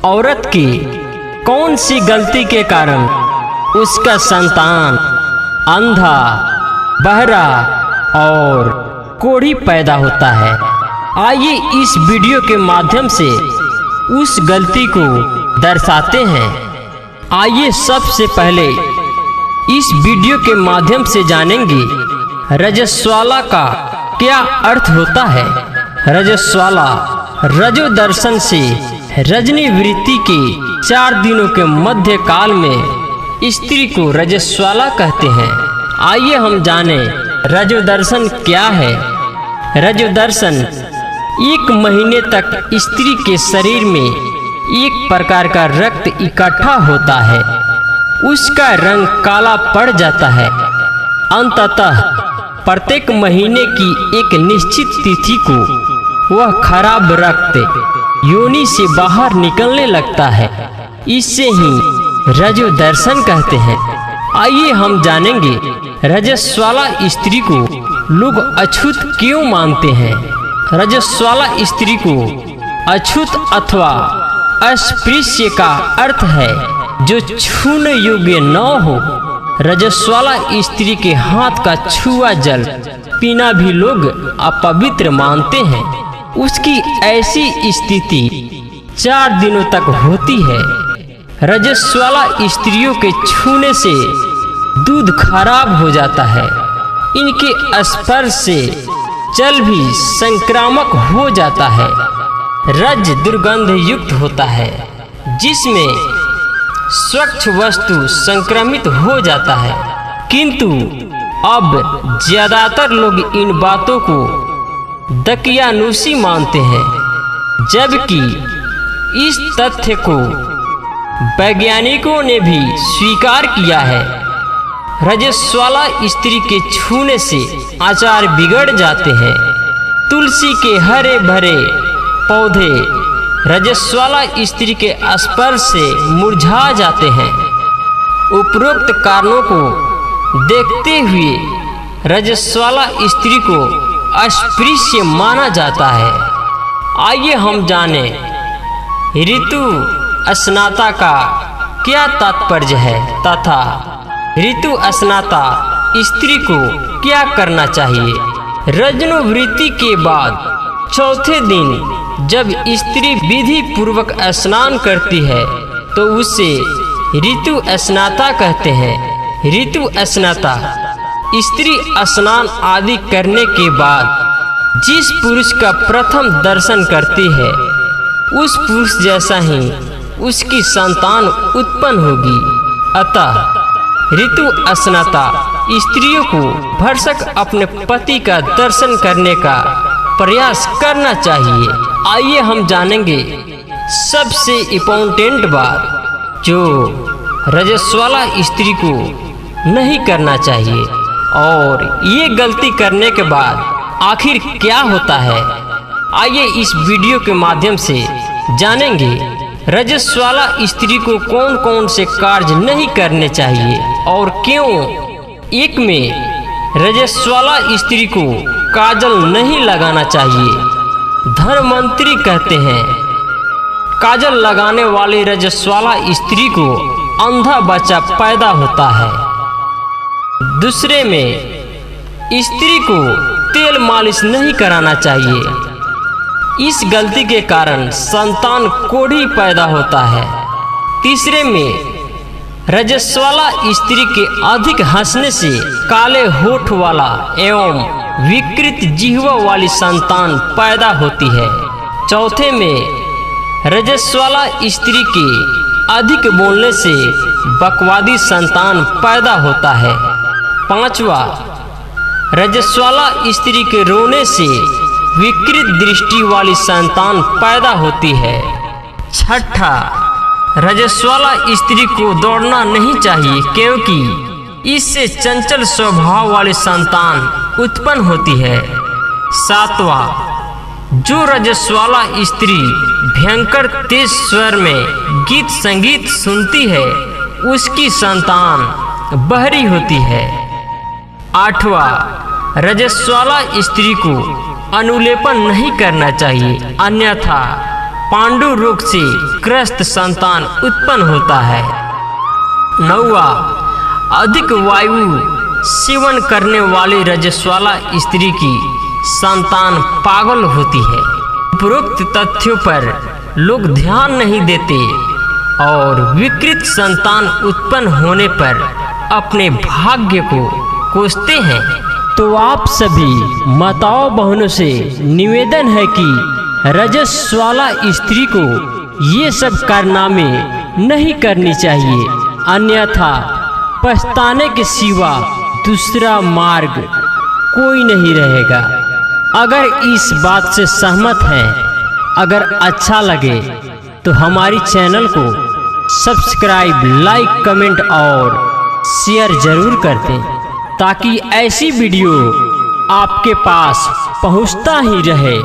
औरत की कौन सी गलती के कारण उसका संतान अंधा, बहरा और कोढ़ी पैदा होता है। आइए इस वीडियो के माध्यम से उस गलती को दर्शाते हैं। आइए सबसे पहले इस वीडियो के माध्यम से जानेंगे रजस्वाला का क्या अर्थ होता है। रजस्वाला रजो दर्शन से रजनी वृत्ति के 4 दिनों के मध्य काल में स्त्री को रजस्वाला कहते हैं। आइए हम जाने रजो दर्शन क्या है। रजो दर्शन 1 महीने तक स्त्री के शरीर में एक प्रकार का रक्त इकट्ठा होता है, उसका रंग काला पड़ जाता है। अंततः प्रत्येक महीने की एक निश्चित तिथि को वह खराब रक्त योनि से बाहर निकलने लगता है। इससे ही रजो दर्शन कहते हैं। आइए हम जानेंगे रजस्वाला स्त्री को लोग अछूत क्यों मानते हैं। रजस्वाला स्त्री को अछूत अथवा अस्पृश्य का अर्थ है जो छूने योग्य न हो। रजस्वाला स्त्री के हाथ का छुआ जल पीना भी लोग अपवित्र मानते हैं। उसकी ऐसी स्थिति 4 दिनों तक होती है। रजस्वाला स्त्रियों के छूने से दूध खराब हो जाता है। इनके स्पर्श से जल भी संक्रामक हो जाता है। रज दुर्गंध युक्त होता है, जिसमें स्वच्छ वस्तु संक्रमित हो जाता है। किंतु अब ज्यादातर लोग इन बातों को दकियानूसी मानते हैं, जबकि इस तथ्य को वैज्ञानिकों ने भी स्वीकार किया है। रजस्वाला स्त्री के छूने से आचार बिगड़ जाते हैं। तुलसी के हरे भरे पौधे रजस्वाला स्त्री के स्पर्श से मुरझा जाते हैं। उपरोक्त कारणों को देखते हुए रजस्वाला स्त्री को अस्पृश्य माना जाता है। आइए हम जाने ऋतु स्नाता का क्या तात्पर्य है तथा ऋतु स्नाता स्त्री को क्या करना चाहिए। रजनोवृत्ति के बाद चौथे दिन जब स्त्री विधि पूर्वक स्नान करती है तो उसे ऋतु स्नाता कहते हैं। ऋतु स्नाता स्त्री स्नान आदि करने के बाद जिस पुरुष का प्रथम दर्शन करती है, उस पुरुष जैसा ही उसकी संतान उत्पन्न होगी। अतः ऋतु स्नाता स्त्रियों को भरसक अपने पति का दर्शन करने का प्रयास करना चाहिए। आइए हम जानेंगे सबसे इम्पोर्टेंट बात जो रजस्वाला स्त्री को नहीं करना चाहिए, और ये गलती करने के बाद आखिर क्या होता है। आइए इस वीडियो के माध्यम से जानेंगे रजस्वाला स्त्री को कौन कौन से कार्य नहीं करने चाहिए और क्यों। 1 में रजस्वाला स्त्री को काजल नहीं लगाना चाहिए। धर्ममंत्री कहते हैं काजल लगाने वाली रजस्वाला स्त्री को अंधा बच्चा पैदा होता है। दूसरे में स्त्री को तेल मालिश नहीं कराना चाहिए। इस गलती के कारण संतान कोढ़ी पैदा होता है। तीसरे में रजस्वाला स्त्री के अधिक हंसने से काले होठ वाला एवं विकृत जिह्वा वाली संतान पैदा होती है। चौथे में रजस्वाला स्त्री के अधिक बोलने से बकवादी संतान पैदा होता है। 5वां रजस्वाला स्त्री के रोने से विकृत दृष्टि वाली संतान पैदा होती है। 6ठा रजस्वाला स्त्री को दौड़ना नहीं चाहिए, क्योंकि इससे चंचल स्वभाव वाली संतान उत्पन्न होती है। 7वां जो रजस्वाला स्त्री भयंकर तेज स्वर में गीत संगीत सुनती है, उसकी संतान बहरी होती है। 8वां रजस्वाला स्त्री को अनुलेपन नहीं करना चाहिए, अन्यथा पांडु रोग से ग्रस्त संतान उत्पन्न होता है। 9वां, अधिक वायु सेवन करने वाली रजस्वला स्त्री की संतान पागल होती है। उपरोक्त तथ्यों पर लोग ध्यान नहीं देते और विकृत संतान उत्पन्न होने पर अपने भाग्य को कोसते हैं। तो आप सभी माताओं बहनों से निवेदन है कि रजस्वला स्त्री को ये सब कारनामे नहीं करनी चाहिए, अन्यथा पछताने के सिवा दूसरा मार्ग कोई नहीं रहेगा। अगर इस बात से सहमत हैं, अगर अच्छा लगे तो हमारी चैनल को सब्सक्राइब, लाइक, कमेंट और शेयर जरूर कर दें, ताकि ऐसी वीडियो आपके पास पहुंचता ही रहे।